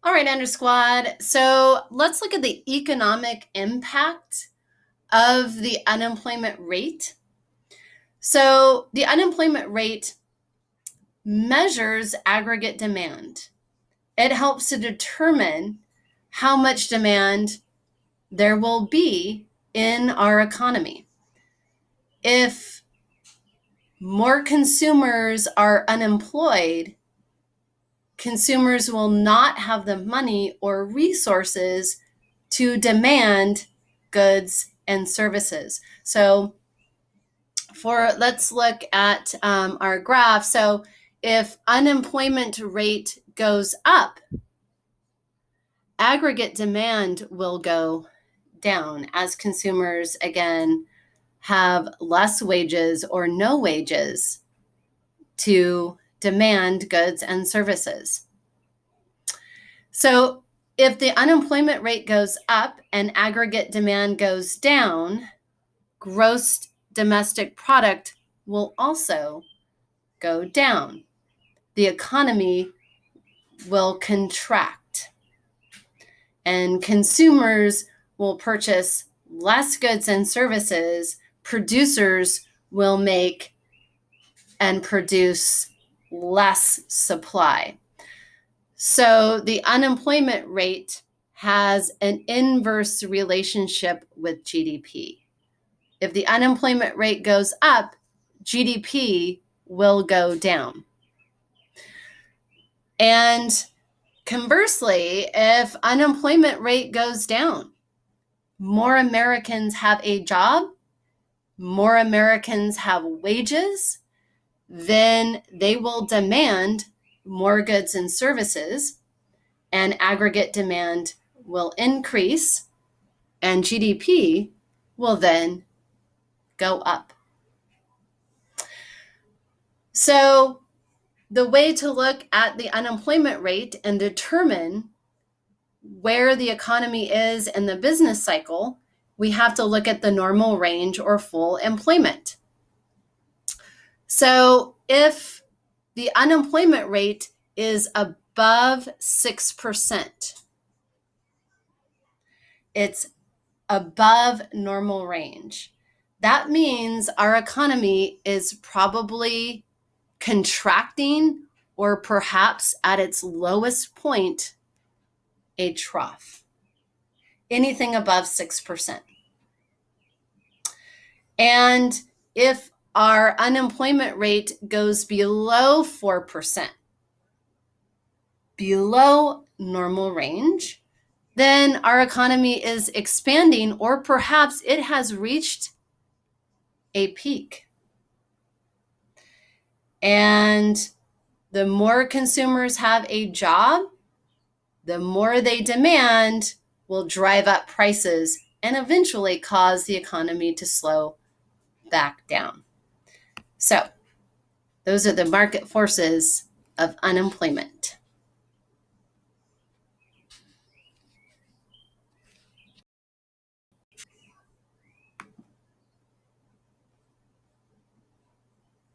All right, Under Squad. So let's look at the economic impact of the unemployment rate. So the unemployment rate measures aggregate demand. It helps to determine how much demand there will be in our economy. If more consumers are unemployed, consumers will not have the money or resources to demand goods and services. So let's look at our graph. So if unemployment rate goes up, aggregate demand will go down as consumers, again, have less wages or no wages to demand goods and services. So if the unemployment rate goes up and aggregate demand goes down, gross domestic product will also go down. The economy will contract, and consumers will purchase less goods and services. Producers will make and produce less supply. So the unemployment rate has an inverse relationship with GDP. If the unemployment rate goes up, GDP will go down. And conversely, if unemployment rate goes down, more Americans have a job, more Americans have wages, then they will demand more goods and services, and aggregate demand will increase, and GDP will then go up. So the way to look at the unemployment rate and determine where the economy is in the business cycle, we have to look at the normal range or full employment. So if the unemployment rate is above 6%, it's above normal range. That means our economy is probably contracting, or perhaps at its lowest point, a trough. Anything above 6%. And if our unemployment rate goes below 4%, below normal range, then our economy is expanding, or perhaps it has reached a peak. And the more consumers have a job, the more they demand will drive up prices and eventually cause the economy to slow back down. So those are the market forces of unemployment.